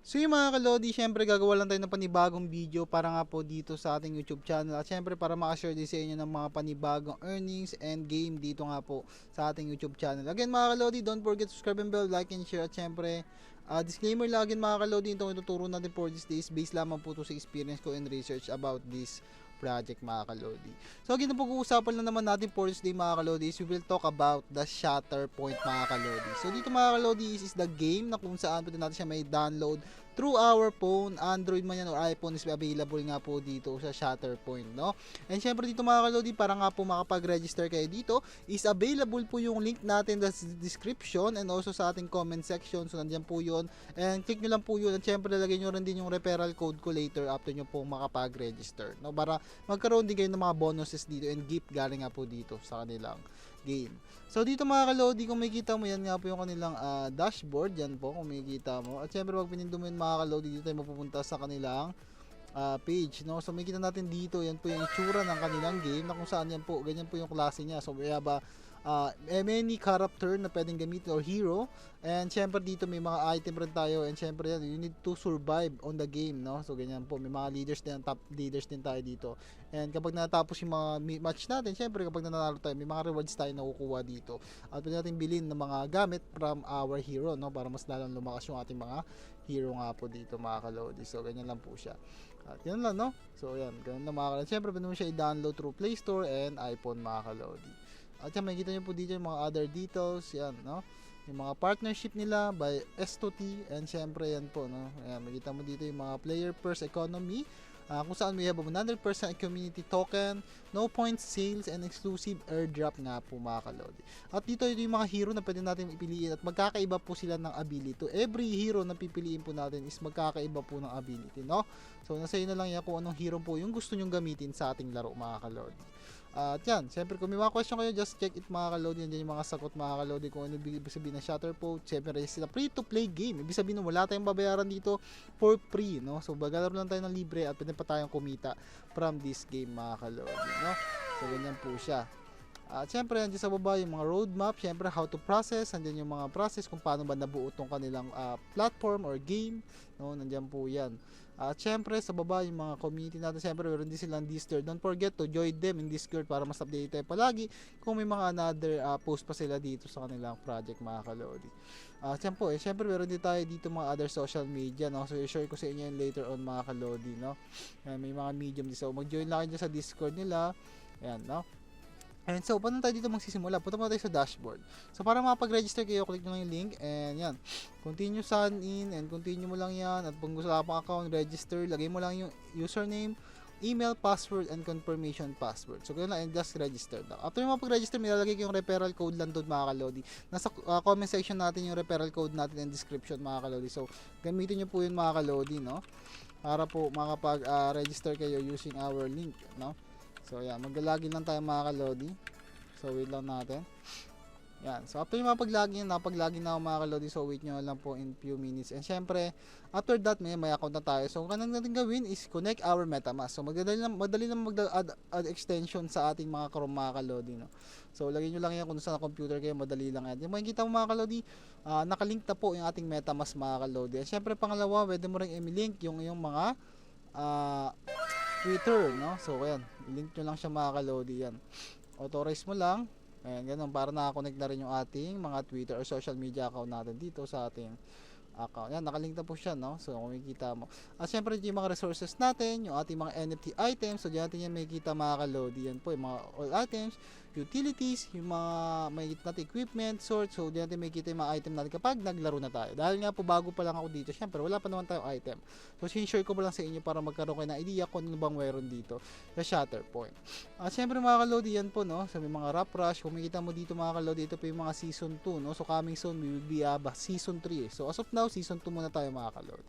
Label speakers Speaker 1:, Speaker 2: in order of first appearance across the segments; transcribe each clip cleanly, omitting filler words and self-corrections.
Speaker 1: So yung mga kalodi, syempre gagawa lang tayo ng panibagong video para nga po dito sa ating YouTube channel. At syempre para maka-share din sa inyo ng mga panibagong earnings and game dito nga po sa ating YouTube channel. Again mga kalodi, don't forget to subscribe and bell, like and share. At syempre, disclaimer lang again mga kalodi, itong ituturo natin for this days, based lamang po to sa experience ko and research about this project mga kalodi. So again, pag-uusapan lang naman natin for this day mga kalodi is we will talk about the Shatterpoint mga kalodi. So dito mga kalodi is the game na kung saan pwede natin siya may download through our phone, Android man yan or iPhone is available nga po dito sa Shatterpoint, no? And syempre dito mga kalodi, para nga po makapag-register kayo dito, is available po yung link natin sa description and also sa ating comment section. So nandiyan po yun. And click nyo lang po yun. At syempre lalagay nyo rin din yung referral code ko later after nyo po makapag-register, no? Para magkaroon din kayo ng mga bonuses dito and gift galing nga po dito sa kanilang game. So dito mga kalodi, kung makikita mo, yan nga po yung kanilang dashboard, yan po kung makikita mo. At syempre pag pinindo mo yun mga kalodi, dito tayo mapupunta sa kanilang page, no? So makikita natin dito, yan po yung itsura ng kanilang game na kung saan yan po, ganyan po yung klase niya. So may many character na pwedeng gamitin or hero. And syempre dito may mga item rin tayo, and syempre yan, you need to survive on the game, no? So ganyan po, may mga leaders din, top leaders din tayo dito. And kapag natapos yung mga match natin, syempre kapag nanalo tayo, may mga rewards tayo nakukuha dito. At pwede natin bilhin ng mga gamit from our hero, no? Para mas lalong lumakas yung ating mga hero nga po dito mga kalodi. So ganyan lang po siya. At yan lang, no? So yan, ganun lang mga kalodi. Syempre pwede mo siya i-download through Play Store and iPhone mga kalodi. At yan, makikita nyo po dito yung mga other details, yan, no? Yung mga partnership nila by S2T, and syempre yan po, no? Ayan, makikita mo dito yung mga player first economy, kung saan we have 100% community token, no points sales, and exclusive airdrop nga po mga kalodi. At dito ito yung mga hero na pwede natin ipiliin at magkakaiba po sila ng ability. Every hero na pipiliin po natin is magkakaiba po ng ability, no? So nasa inyo na lang yan kung anong hero po yung gusto nyong gamitin sa ating laro mga kalodi. At yan, siyempre kung may mga question kayo, just check it mga kalodi. Yan yung mga sagot mga kalodi kung ano ibig sabihin ng Shatterpoint. Siyempre sila free to play game. Ibig sabihin wala tayong babayaran dito for free, no? So bagalaro lang tayo ng libre at pwede pa tayong kumita from this game mga kalodi, no? So ganyan po siya. At syempre nandiyan sa baba yung mga roadmap, syempre how to process, nandiyan yung mga process kung paano ba nabuo tong kanilang platform or game, no? Nandiyan po yan. At syempre sa baba yung mga community natin, syempre meron din silang Discord. Don't forget to join them in Discord para mas update tayo palagi kung may mga another post pa sila dito sa kanilang project mga kalodi. Syempre meron din tayo dito mga other social media, no? So i-share ko sa inyo yun later on mga kalodi, no? May mga medium dito. So mag-join lang kayo sa Discord nila. Ayan, no? And so, paano tayo dito magsisimula? Punta muna tayo sa dashboard. So, para makapag-register kayo, click nyo lang yung link. And yan. Continue sign in. And continue mo lang yan. At kung gusto ka pang account, register. Lagay mo lang yung username, email, password, and confirmation password. So, ganun lang. And just register na. After mo makapag-register, may lalagay ko yung referral code lang doon mga kalodi. Nasa comment section natin yung referral code natin and description mga kalodi. So, gamitin nyo po yun mga kalodi, no? Para po makapag-register kayo using our link, no? So yan, mag-login lang tayo mga kalodi. So wait lang natin. Yan. So after yung mapag-login na ako mga kalodi. So wait nyo lang po in few minutes. And syempre, after that may account na tayo. So ang natin gawin is connect our MetaMask. So madali lang mag-add extension sa ating mga Chrome mga kalodi, no? So lagay nyo lang yan kung sa computer kayo, madali lang yan. Yung makikita mo mga kalodi, nakalink na po yung ating MetaMask mga kalodi. And syempre pangalawa, pwede mo rin i-link yung mga Twitter, no? So ayan, link nyo lang siya mga kalodi yan. Authorize mo lang. Ayan, ganun, para nakakonect na rin yung ating mga Twitter or social media account natin dito sa ating account. Yan, nakalink na po siya, no? So kung makikita mo. At syempre yung mga resources natin, yung ating mga NFT items. So diyan natin yan makikita mga kalodi. Yan po yung mga all items, utilities, yung mga makikita natin equipment, sort. So diyan natin makikita yung mga item natin kapag naglaro na tayo. Dahil nga po bago pa lang ako dito, syempre wala pa naman tayong item. So sinishare ko pa lang sa inyo para magkaroon kayo ng idea kung ano bang meron dito sa Shatterpoint. At syempre mga kalodi, yan po, no? So may mga rap rush. Kung makikita mo dito mga kalodi, ito po yung mga season 2, no? So coming soon we will be season 3. So as of now, season 2 muna tayo mga kalodi.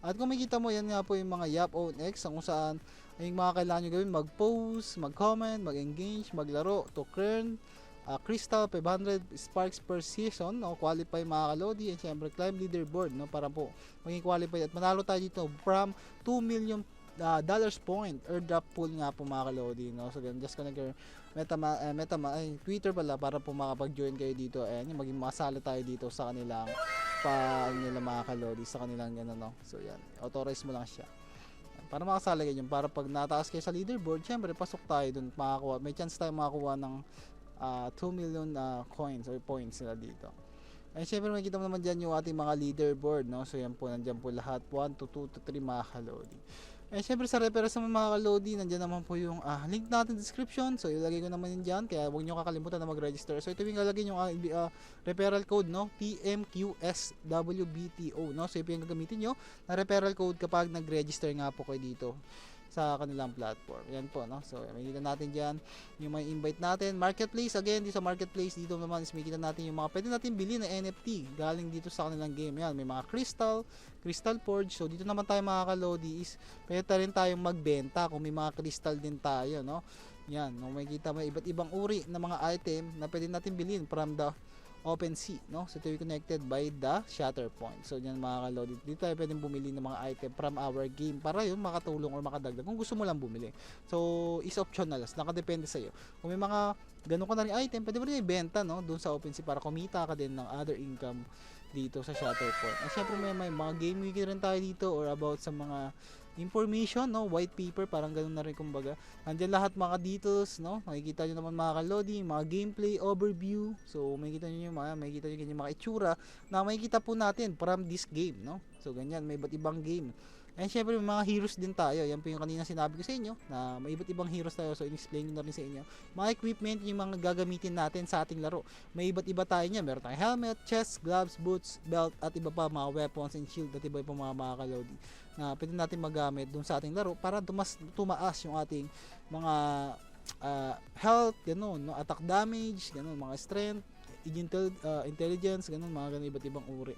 Speaker 1: At kung makikita mo, yan nga po yung mga Yap Own X, kung saan ay yung mga kailangan nyo gawin, mag-post, mag-comment, mag-engage, maglaro, to earn Crystal 500 Sparks per season, no? Qualify mga kalodi, and syempre climb leaderboard, no? Para po maging qualified at manalo tayo dito from 2 million dollars point airdrop pool nga po mga kalodi, no? So just connect your Twitter pala para po makapag-join kayo dito. Ayan, yung maging masali tayo dito sa kanilang pa nila mga kalodi sa kanilang ano no. So yan, authorize mo lang siya. Para makasali kayo dyan, para pag nataas kayo sa leaderboard, syempre pasok tayo dun, makakuha, may chance tayo makakuha ng 2 million coins or points nila dito. And syempre makikita mo naman dyan yung ating mga leaderboard, no? So yan po, nandyan po lahat, 1 to 2 to 3 mga kalodi. And syempre sa reference naman mga kalodi, nandyan naman po yung link natin description. So ilagay ko naman yun dyan, kaya huwag nyo kakalimutan na mag-register. So ito yung ilalagay yung referral code, no? TMQSWBTO, no? So ito yung gagamitin nyo na referral code kapag nag-register nga po kayo dito sa kanilang platform. Yan po, no? So makikita natin dyan yung may invite natin. Marketplace, again, dito sa marketplace, dito naman is makikita natin yung mga pwede natin bilhin na NFT galing dito sa kanilang game. Yan, may mga Crystal Forge. So dito naman tayo mga kalodi is pwede rin tayong magbenta kung may mga crystal din tayo, no? Yan, no, makikita mo iba't ibang uri ng mga item na pwede natin bilhin from the OpenSea, no? So ito yung connected by the Shatterpoint. So yan mga kalodi, dito tayo pwedeng bumili ng mga item from our game para yun makatulong or makadagdag kung gusto mo lang bumili. So is optional, nakadepende sa iyo. Kung may mga ganun ka na rin item, pwede mo rin ibenta, no, doon sa OpenSea para kumita ka din ng other income dito sa Shatterpoint. At syempre may mga game wiki rin tayo dito or about sa mga information, no, white paper, parang ganoon na rin kumbaga. Nandiyan lahat mga details, no. Makikita niyo naman mga kalodi, mga gameplay overview. So makikita niyo yung mga itsura na makikita po natin from this game, no. So ganyan, may iba't ibang game. And syempre may mga heroes din tayo. Yan po yung kanina sinabi ko sa inyo na may iba't ibang heroes tayo. So in-explain ko na rin sa inyo. Mga equipment yung mga gagamitin natin sa ating laro. May iba't iba tayo niya. Meron tayong helmet, chest, gloves, boots, belt at iba pa mga weapons and shield at iba pa mga kalodi na pwede natin magamit dun sa ating laro para tumaas yung ating mga health, ganun, no? Attack damage, ganun, mga strength, intelligence, ganun, mga ganun, iba't ibang uri.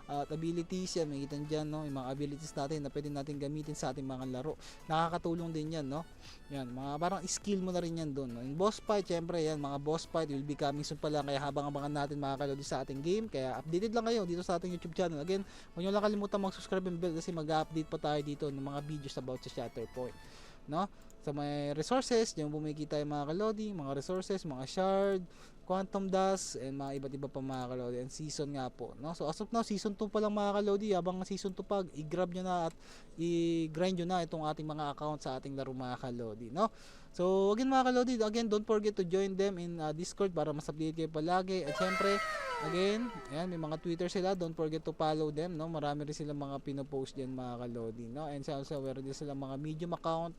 Speaker 1: At abilities yan, makikita dyan, no? Yung mga abilities natin na pwede natin gamitin sa ating mga laro. Nakakatulong din yan, no? Yan, mga parang skill mo na rin yan doon, no? Yung boss fight, syempre yan, mga boss fight will be coming soon pa lang, kaya habang-abangan natin mga kalodi sa ating game. Kaya updated lang kayo dito sa ating YouTube channel. Again, huwag nyo lang kalimutan mag-subscribe and bell kasi mag-update pa tayo dito ng mga videos about sa Shatterpoint, no? Sa may resources, diyan bumikita yung mga kalodi, mga resources, mga shard, quantum dust, and mga iba't iba pa mga kalodi, and season nga po, no? So as of now, season 2 pa lang mga kalodi, habang season 2 pa, i-grab nyo na at i-grind nyo na itong ating mga account sa ating laro mga kalodi, no? So again mga kalodi, again, don't forget to join them in Discord para mas update kayo palagi. At syempre, again, ayan, may mga Twitter sila, don't forget to follow them, no? Marami rin silang mga pinopost dyan mga kalodi, no? And also, meron din silang mga Medium account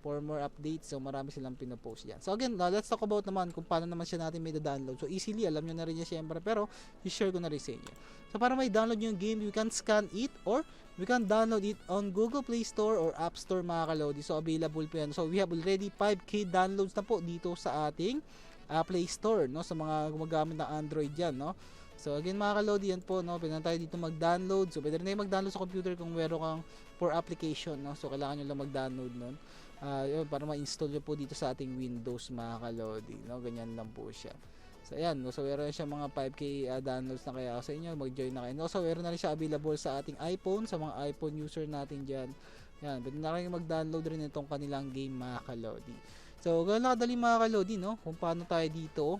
Speaker 1: for more updates. So marami silang pinopost yan. So again, let's talk about naman kung paano naman siya natin may download. So easily, alam nyo na rin niya syempre, pero i-share ko na rin sa inyo. So para may download yung game, you can scan it or we can download it on Google Play Store or App Store mga kalodi. So available po yan. So we have already 5k downloads na po dito sa ating Play Store, no, sa mga gumagamit ng Android yan, no. So again mga kalodi, yan po, no, pwede na tayo dito mag-download. So pwede rin mag-download sa computer kung meron kang for application, no. So kailangan nyo lang mag-download nun. Yun, para ma-install nyo po dito sa ating Windows mga kalodi, no, ganyan lang po siya. So ayan, no, so meron siya mga 5k downloads na, kaya sa inyo mag-join na kayo. No, so meron na rin siya available sa ating iPhone, sa mga iPhone user natin dyan. Yan, pwede na kayo mag-download rin itong kanilang game mga kalodi. So ganun lang kadali mga kalodi, no, kung paano tayo dito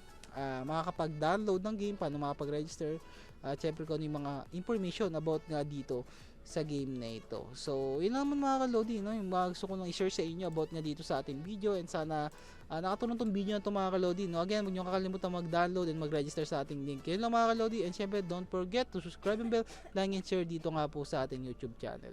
Speaker 1: makakapag-download ng game, paano makapag-register, at syempre kung ano yung mga information about nga dito sa game na ito. So yun naman mga kalodi, no, yung mga gusto ko lang i-share sa inyo about nga dito sa ating video, and sana nakatulong tong video na ito mga kalodi, no. Again, huwag nyo kakalimutan mag-download and mag-register sa ating link. Yun lang mga kalodi, and syempre don't forget to subscribe and bell, like and share dito nga po sa ating YouTube channel.